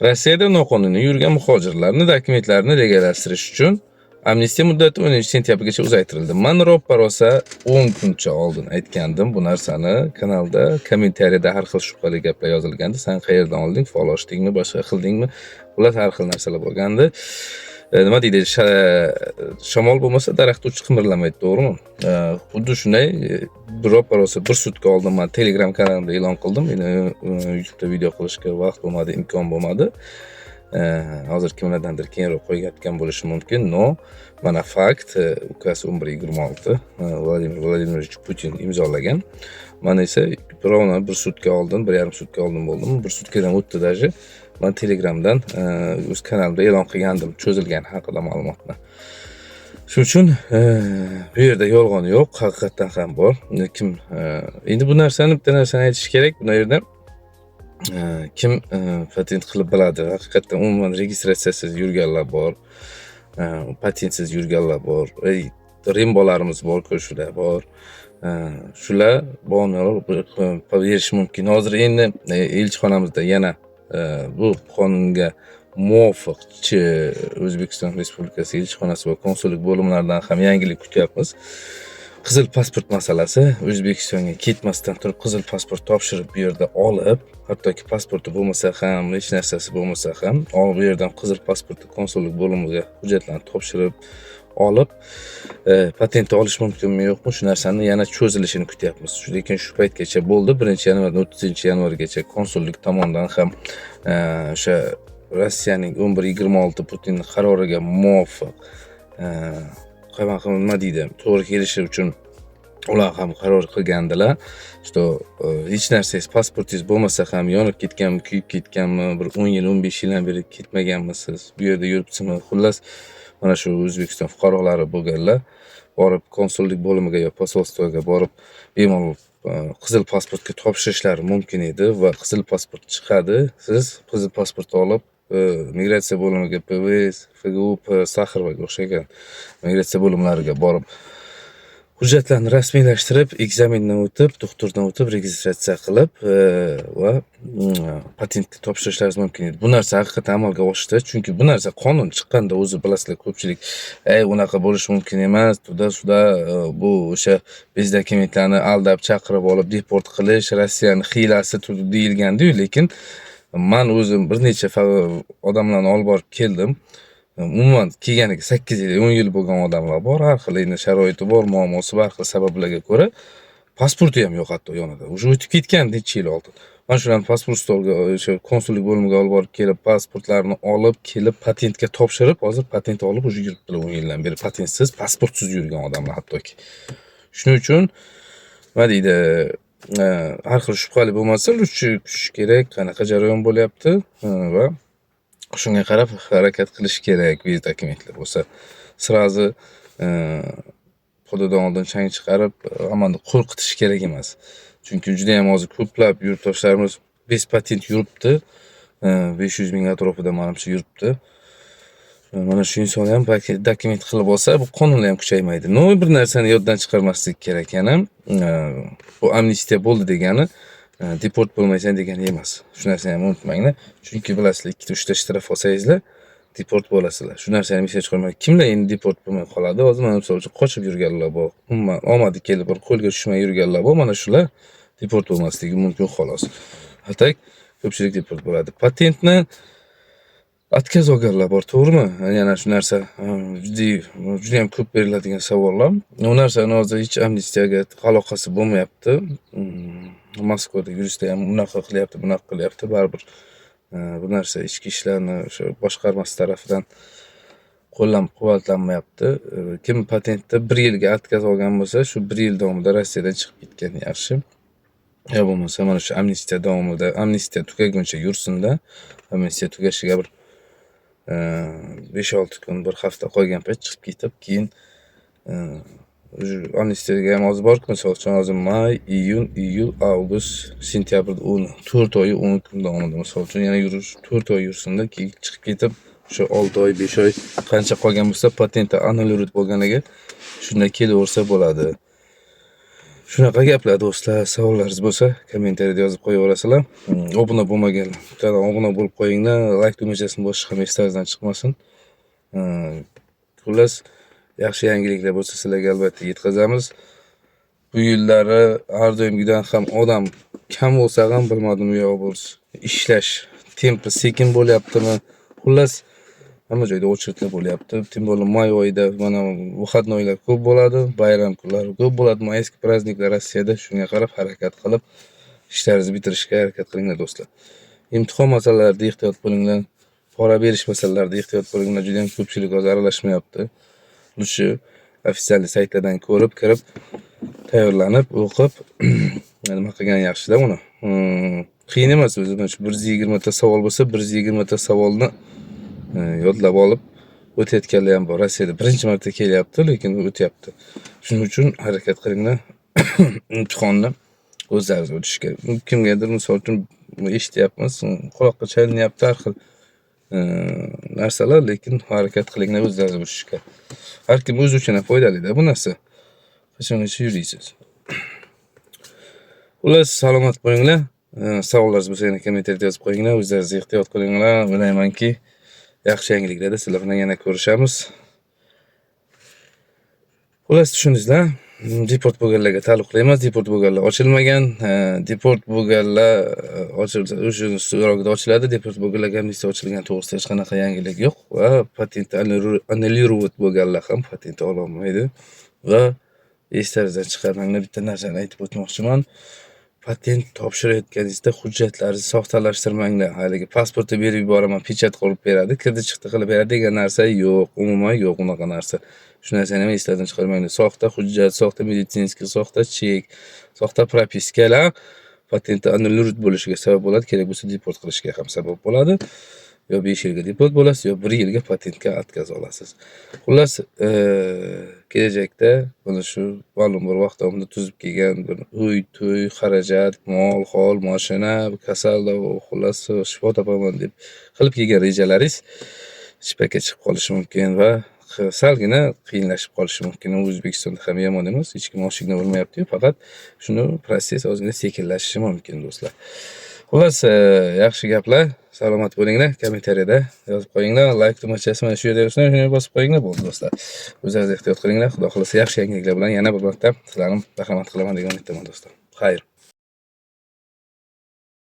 Rossiyada noqonuniy yurgan muhojirlarni dokumentlarini legallashtirish uchun amnistiya muddati 10-sentyabrgacha uzaytirildi. Men ro'ppa-rosa 10 kuncha oldin aytgandim bu narsani. Kanalda kommentariyada har xil shubhali gaplar yozilgandi. Sen qayerdan olding? Fol ochdingmi, boshqa qildingmi? Ular har xil narsalar bo'lgandi. Nima deydi? Shamol bo'lmasa daraxt uchi qimirlamaydi, to'g'rimi? Xuddi shunday ro'ppa-rosa bir sutka oldin men Telegram kanalimda e'lon qildim. Meni YouTube'da video qilishga vaqt bo'lmadi, imkon bo'lmadi. Hozir kimlardandir keyinroq qo'yayotgan bo'lishi mumkin. No, mana fakt, ukasi 11-26 Vladimir Vladimirovich Putin imzolagan. Men esa birovni bir sutka oldin, 1,5 sutka oldin bo'ldim. Bir sutkadan o'tdi даже. Men Telegramdan o'z kanalimda e'lon qilgandim cho'zilgan haqida ma'lumotni. Shuning uchun bu yerda yolg'on yo'q, haqiqatan ham bor. Lekin endi bu narsani bitta narsani aytish kerak. Bu yerda kim patent qilib biladi? Haqiqatan umuman registratsiyasiz yurganlar bor, patentsiz yurganlar bor, rimbolarimiz bor, ko'shlar bor. Shular berish mumkin. Hozir endi elchixonamizda yana bu qonunga muvofiq O'zbekiston Respublikasi elchixonasi va konsullik bo'limlaridan ham yangilik kutyapmiz. Qizil pasport masalasi, O'zbekistonga ketmasdan turib qizil pasport topshirib bu yerda olib, hattoki pasporti bo'lmasa ham, hech narsasi bo'lmasa ham, bu yerdan qizil pasportni konsullik bo'limiga hujjatlarni topshirib olib, patent olish mumkinmi yo'qmi, shu narsani yana cho'zilishini kutyapmiz. Lekin shu paytgacha bo'ldi, 1-yanvardan 30-yanvargacha konsullik tomonidan ham o'sha Rossiyaning 11-26 Putinning qaroriga muvofiq nima deydi, to'g'ri kelishi uchun ular ham qaror qilgandilar. Что hech narsangiz, pasportingiz bo'lmasa ham yonib ketganmi, kuyib ketganmi, bir 10 yil, 15 yildan beri ketmaganmisiz, bu yerda yuribsizmi? Xullas, mana shu O'zbekiston fuqarolari bo'lganlar borib konsullik bo'limiga yo posolstvoga borib bemalol qizil pasportga topshirishlari mumkin edi va qizil pasport chiqadi. Siz qizil pasport olib migratsiya bo'limiga, PVS, FGUP, Saxarovaga o'xshagan migratsiya bo'limlariga borib hujjatlarni rasmiylashtirib, ekzamendan o'tib, doktordan o'tib, registratsiya qilib va patentga topshirishlaringiz mumkin edi. Bu narsa haqiqatan amalga oshdi, chunki bu narsa qonun chiqqanda o'zi bilasizlar, ko'pchilik unaqa bo'lishi mumkin emas, suda bu o'sha biz dokumentlarni aldab chaqirib olib deport qilish Rossiyani hiylasi deyilgandi-yu, lekin men o'zim bir necha odamlarni olib borib keldim. Umuman kelganiga 8 yil, 10 yil bo'lgan odamlar bor, har xil sharoiti bor, muammosi bor, har xil sabablarga ko'ra pasporti ham yo'q hatto yonida. Уже o'tib ketgan necha yil oldin. Men shularni pasport stolga, o'sha konsullik bo'limiga olib borib kelib, pasportlarini olib kelib, patentga topshirib, hozir patent olib уже yuribdilar 10 yildan beri patentsiz, pasportsiz yurgan odamlar hattoki. Shuning uchun nima deydi, har xil shubhali bo'lmasa, uchish kerak, qanaqa jarayon bo'lyapti va shunga qarab harakat qilish kerak. Biz dokumentlar bo'lsa, sirazi xudodan oldin chang chiqarib, hammani qo'rqitish kerak emas. Chunki juda ham hozir ko'plab yurtdoshlarimiz bez patent yuribdi. 500 ming atrofida menimcha yuribdi. Mana shu inson ham dokument qilib olsa, bu qonunlar ham kuchaymaydi. No, bir narsani yoddan chiqarmaslik kerak yana. Bu amnistiya bo'ldi degani deport bo'lmaysan degani emas. Shu narsani ham unutmanglar. Chunki bilasizlar, 2-3 ta shtraf olsangizlar, deport bo'lasizlar. Shu narsani esga chiqarmang. Kimlar endi deport bo'lmay qoladi? Hozir men misol uchun qochib yurganlar bor. Umuman omadi kelib bir qo'lga tushmay yurganlar bor. Mana shular deport bo'lmasligi mumkin xolos. Hatta ko'pchilik deport bo'ladi. Patentni atkaz olganlar bor, to'g'rimi? Yana shu narsa juda ham ko'p beriladigan savollar. Bu narsani hozir hech amnistiyaga aloqasi bo'lmayapti. Moskvada yuristlar ham unaqa qilyapti, baribir bu narsa ichki ishlarni o'sha boshqarmasi tarafidan qo'llab-quvvatlanmayapti. Kim patentda 1 yilga atkaz olgan bo'lsa, shu 1 yil davomida Rossiyadan chiqib ketgan yaxshi. Ya bo'lmasa mana shu amnistiya davomida, amnistiya tugaguncha yursin-da, amnistiya tugashiga bir 5-6 kun, bir hafta qolgan payt chiqib ketib, keyin amnistiyaga ham hozir bor-ku, misol uchun hozir may, iyun, iyul, avgust, sentyabrda 4 oy 10 kun davomida misol uchun yana yurish 4 oy yursin-da, keyin chiqib ketib, o'sha 6 oy, 5 oy qancha qolgan bo'lsa, patenti annulyurit bo'lganiga shunday kelaversa bo'ladi. Shunaqa gaplar do'stlar, savollaringiz bo'lsa, kommentariyada yozib qo'yaverasizlar. Obuna bo'lmaganlar, kanalga obuna bo'lib qo'yinglar, like tugmachasini bosish ham esingizdan chiqmasin. Xullas, yaxshi yangiliklar bo'lsa sizlarga albatta yetkazamiz. Bu yillari har doimgidan ham odam kam bo'lsa ham bilmadim u yoq bo'lsa. Ishlash tempi sekin bo'lyaptimi? Xullas, hamma joyda очередlar bo'lyapti. Tim bo'lib may oyida mana выходноylar ko'p bo'ladi, bayram kunlari ko'p bo'ladi, mayskiy праздникlar Rossiyada. Shunga qarab harakat qilib ishlaringizni bitirishga harakat qilinglar do'stlar. Imtihon masalalarida ehtiyot bo'linglar. Pora berish masalalarida ehtiyot bo'linglar. Juda ham ko'pchilik hozir aralashmayapti. Shu ofitsial saytlardan ko'rib, kirib, tayyorlanib, o'qib nima qilgan yaxshida uni. Qiyin emas o'zi. 120 ta savol bo'lsa, 120 ta savolni yodlab olib o'tayotganlar ham bor. Rossiyada birinchi marta kelyapti, lekin o'tyapti. Shuning uchun harakat qilinglar. Imtihonni o'zlaringiz o'tish kerak. Kimgadir misol uchun eshityapmiz, quloqqa chalinyapti har xil narsalar, lekin harakat qilinglar o'zlaringiz o'tishga. Har kim o'zi uchun foydali-da bu narsa. Qachongacha yuraysiz. Xullas, salomat bo'linglar. Savollaringiz bo'lsa yana kommentariyada yozib qo'yinglar. O'zlaringiz ehtiyot qilinglar. O'ylaymanki, yaxshi yangiliklarda sizlar bilan yana ko'rishamiz. Xullas, tushundingizlar? Deport bo'lganlarga taalluqli emas, deport bo'lganlar ochilmagan. Deport bo'lganlar ochilsa, o'sha so'rog'ida ochiladi. Deport bo'lganlarga amnistiya ochilgan to'g'risida hech qanaqa yangilik yo'q va patent annullировать bo'lganlar ham patent ola olmaydi. Va eslaringizdan chiqarmanglar, bitta narsani aytib o'tmoqchiman. Patent topshirayotganingizda hujjatlaringizni soxtalashtirmanglar. Haligi pasportni berib yuboraman, pechat qilib beradi, kirdi chiqdi qilib beradi degan narsa yo'q, umuman yo'q unaqa narsa. Shu narsani ham eslardan chiqarmanglar. Soxta hujjat, soxta meditsinskiy, soxta chek, soxta propiskalar patentni annullировать bo'lishiga sabab bo'ladi, kerak bo'lsa deport qilishga ham sabab bo'ladi. Yo 5 yilga deport bo'lasiz, yo 1 yilga patentga atkaz olasiz. Xullas, kelajakda mana shu ma'lum bir vaqt davomida tuzib kelgan bir uy, to'y, xarajat, mol, hol, mashina, kasalda, xullas shifo topaman deb qilib kelgan rejalaringiz chipakka chiqib qolishi mumkin va salgina qiyinlashib qolishi mumkin. O'zbekistonda ham yomon emas, hech kim oshig'ini bilmayapti, faqat shuni proses ozgina sekinlashishi mumkin do'stlar. Xullas, yaxshi gaplar. Salomat bo'linglar. Kommentariyada yozib qo'yinglar. Like tugmachasi mana shu yerda yursin, shuni bosib qo'yinglar bo'ldi do'stlar. O'zingiz ehtiyot qilinglar. Xudo xolasa yaxshi yangiliklar bilan yana bir marta sizlarni bahramand qilaman degan umiddaman do'stlar. Xayr.